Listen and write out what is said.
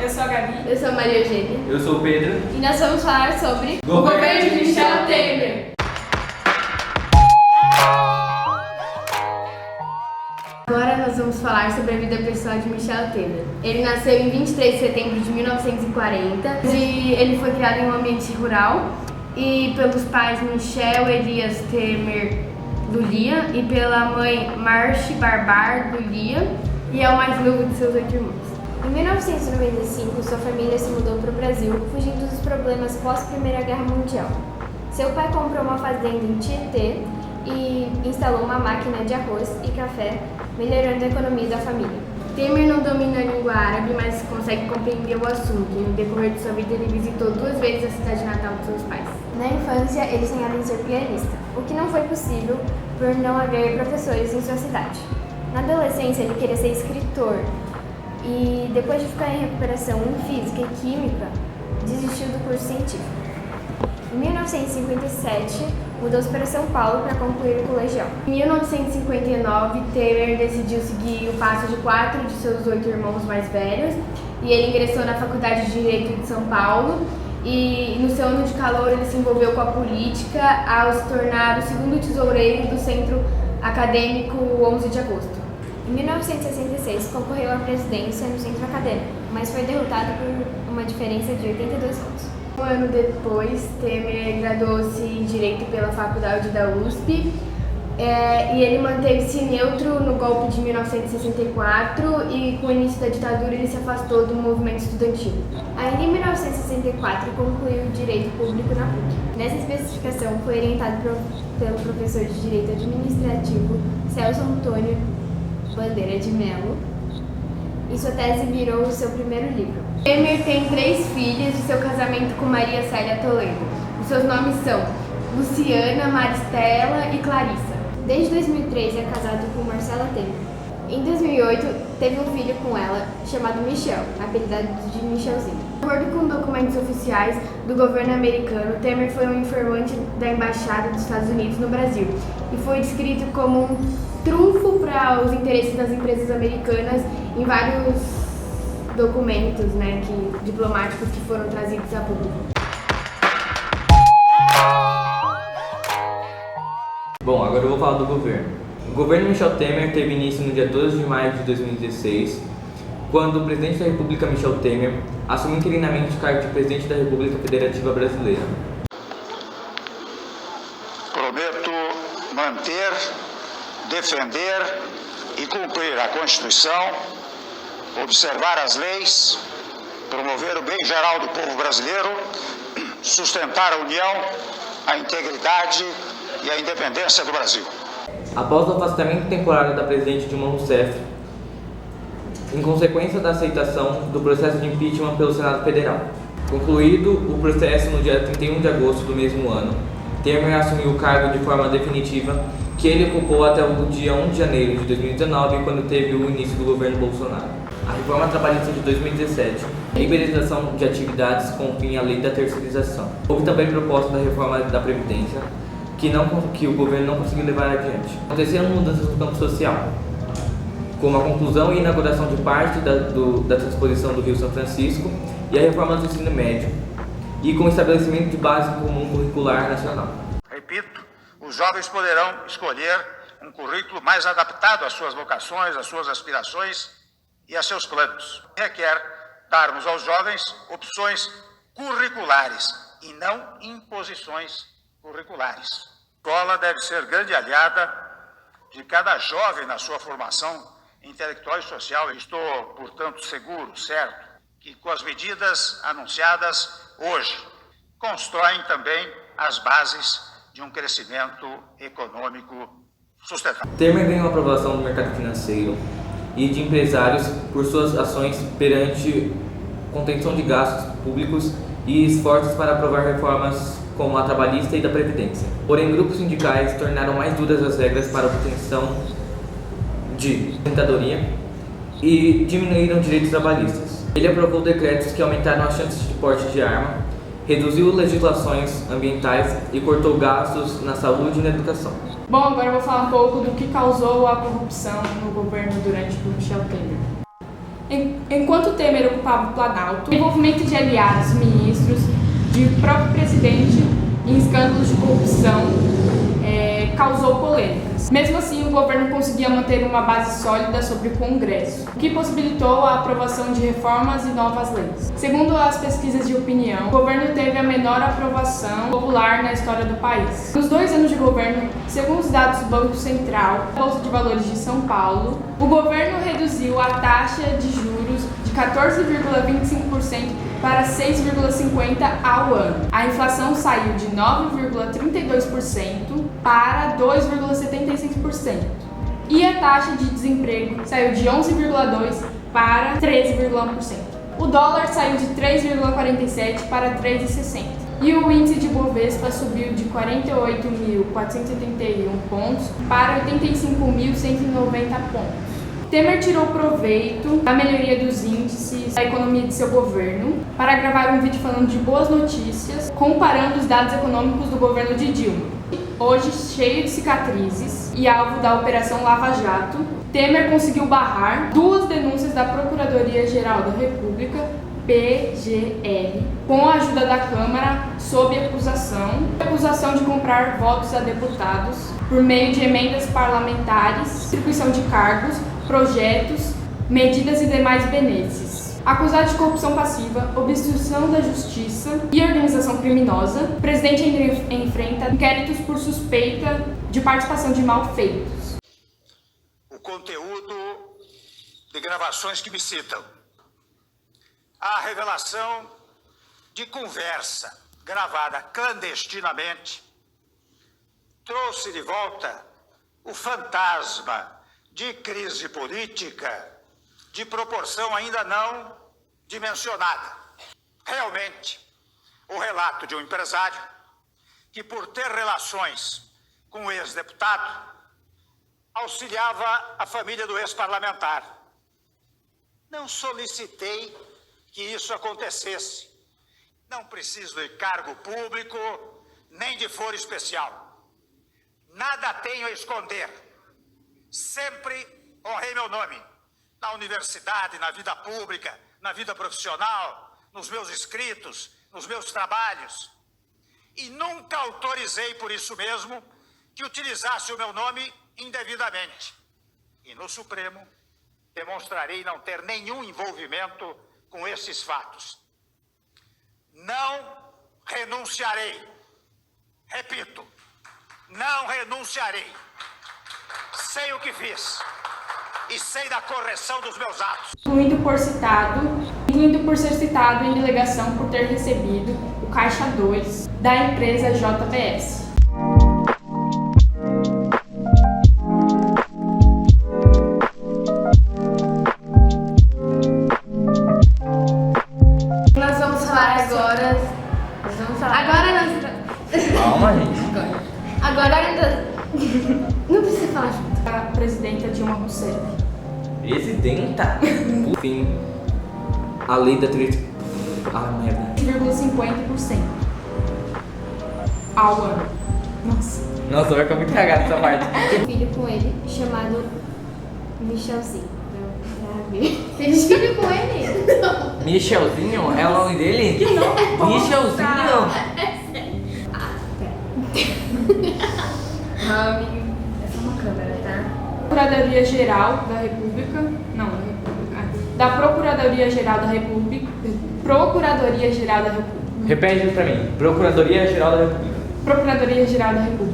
Eu sou a Gabi. Eu sou a Maria Eugênia. Eu sou o Pedro. E nós vamos falar sobre o governo de Michel Temer. Agora nós vamos falar sobre a vida pessoal de Michel Temer. Ele nasceu em 23 de setembro de 1940 e ele foi criado em um ambiente rural e pelos pais Michel Elias Temer Lulia e pela mãe Marche Barbar Lulia, e é o mais novo de seus 8 irmãos. Em 1995, sua família se mudou para o Brasil, fugindo dos problemas pós-Primeira Guerra Mundial. Seu pai comprou uma fazenda em Tietê e instalou uma máquina de arroz e café, melhorando a economia da família. Temer não domina a língua árabe, mas consegue compreender o assunto, e no decorrer de sua vida ele visitou 2 vezes a cidade natal de seus pais. Na infância, ele sonhava em ser pianista, o que não foi possível por não haver professores em sua cidade. Na adolescência, ele queria ser escritor e, depois de ficar em recuperação em física e química, desistiu do curso científico. Em 1957, mudou-se para São Paulo para concluir o colegial. Em 1959, Temer decidiu seguir o passo de 4 de seus 8 irmãos mais velhos e ele ingressou na Faculdade de Direito de São Paulo. E no seu ano de calor ele se envolveu com a política ao se tornar o segundo tesoureiro do Centro Acadêmico 11 de Agosto. Em 1966 concorreu à presidência no Centro Acadêmico, mas foi derrotado por uma diferença de 82 votos. Um ano depois, Temer graduou-se em Direito pela Faculdade da USP e ele manteve-se neutro no golpe de 1964 e com o início da ditadura ele se afastou do movimento estudantil. Ainda em 1964 concluiu Direito Público na PUC. Nessa especificação foi orientado pelo professor de Direito Administrativo Celso Antônio Bandeira de Mello e sua tese virou o seu primeiro livro. Temer tem 3 filhas de seu casamento com Maria Célia Toledo. Os seus nomes são Luciana, Maristela e Clarissa. Desde 2003 é casado com Marcela Temer. Em 2008, teve um filho com ela, chamado Michel, apelidado de Michelzinho. De acordo com documentos oficiais do governo americano, Temer foi um informante da Embaixada dos Estados Unidos no Brasil e foi descrito como um trunfo para os interesses das empresas americanas em vários documentos diplomáticos que foram trazidos a público. Bom, agora eu vou falar do governo. O governo Michel Temer teve início no dia 12 de maio de 2016, quando o presidente da República, Michel Temer, assumiu interinamente o cargo de presidente da República Federativa Brasileira. Prometo manter, defender e cumprir a Constituição, observar as leis, promover o bem geral do povo brasileiro, sustentar a união, a integridade e a independência do Brasil. Após o afastamento temporário da presidente Dilma Rousseff, em consequência da aceitação do processo de impeachment pelo Senado Federal. Concluído o processo no dia 31 de agosto do mesmo ano, Temer assumiu o cargo de forma definitiva, que ele ocupou até o dia 1 de janeiro de 2019, quando teve o início do governo Bolsonaro. A reforma trabalhista de 2017, liberalização de atividades com fim à lei da terceirização. Houve também proposta da reforma da Previdência, que o governo não conseguiu levar adiante. Aconteceram mudanças no campo social, como a conclusão e inauguração de parte da transposição do Rio São Francisco e a reforma do ensino médio, e com o estabelecimento de base comum curricular nacional. Repito, os jovens poderão escolher um currículo mais adaptado às suas vocações, às suas aspirações e a seus planos. Requer darmos aos jovens opções curriculares e não imposições curriculares. A escola deve ser grande aliada de cada jovem na sua formação intelectual e social. Estou, portanto, seguro, certo, que com as medidas anunciadas hoje, constroem também as bases de um crescimento econômico sustentável. Temer ganhou a aprovação do mercado financeiro e de empresários por suas ações perante contenção de gastos públicos e esforços para aprovar reformas como a trabalhista e da Previdência. Porém, grupos sindicais tornaram mais duras as regras para a obtenção de aposentadoria e diminuíram direitos trabalhistas. Ele aprovou decretos que aumentaram as chances de porte de arma, reduziu legislações ambientais e cortou gastos na saúde e na educação. Bom, agora eu vou falar um pouco do que causou a corrupção no governo durante o Michel Temer. Enquanto Temer ocupava o Planalto, o envolvimento de aliados, ministros, de próprio presidente em escândalos de corrupção causou polêmicas. Mesmo assim, o governo conseguia manter uma base sólida sobre o Congresso, o que possibilitou a aprovação de reformas e novas leis. Segundo as pesquisas de opinião, o governo teve a menor aprovação popular na história do país. Nos 2 anos de governo, segundo os dados do Banco Central, Bolsa de Valores de São Paulo, o governo reduziu a taxa de juros de 14,25% para 6,50% ao ano. A inflação saiu de 9,32% para 2,75%. E a taxa de desemprego saiu de 11,2% para 13,1%. O dólar saiu de 3,47 para 3,60. E o índice de Bovespa subiu de 48.471 pontos para 85.190 pontos. Temer tirou proveito da melhoria dos índices da economia de seu governo para gravar um vídeo falando de boas notícias, comparando os dados econômicos do governo de Dilma. Hoje, cheio de cicatrizes e alvo da Operação Lava Jato, Temer conseguiu barrar 2 denúncias da Procuradoria-Geral da República, PGR, com a ajuda da Câmara, sob acusação de comprar votos a deputados por meio de emendas parlamentares, distribuição de cargos, projetos, medidas e demais benefícios. Acusado de corrupção passiva, obstrução da justiça e organização criminosa, o presidente enfrenta inquéritos por suspeita de participação de malfeitos. O conteúdo de gravações que me citam. A revelação de conversa gravada clandestinamente trouxe de volta o fantasma de crise política de proporção ainda não dimensionada. Realmente, o relato de um empresário que, por ter relações com o ex-deputado, auxiliava a família do ex-parlamentar. Não solicitei que isso acontecesse. Não preciso de cargo público, nem de foro especial. Nada tenho a esconder. Sempre honrei meu nome. Na universidade, na vida pública, na vida profissional, nos meus escritos, nos meus trabalhos. E nunca autorizei por isso mesmo que utilizasse o meu nome indevidamente. E no Supremo demonstrarei não ter nenhum envolvimento com esses fatos. Não renunciarei. Repito, não renunciarei. Sei o que fiz e sei da correção dos meus atos. Incluindo por ser citado em delegação por ter recebido o Caixa 2 da empresa JBS. Nós vamos falar agora. Calma, gente. Agora não precisa falar junto. A presidenta Dilma Rousseff. Presidenta. Por fim, a lei da merda. 50% ao ano. Nossa. Nossa, vai ficar muito cagado essa parte. Um filho com ele chamado Michelzinho. Tem filho com ele? Michelzinho? É o nome dele? Que nome Michelzinho? Amigo, essa é uma câmera, tá? Procuradoria-Geral da República. Não, da Procuradoria-Geral da República. Procuradoria-Geral da República. Repete pra mim. Procuradoria-Geral da República. Procuradoria-Geral da República.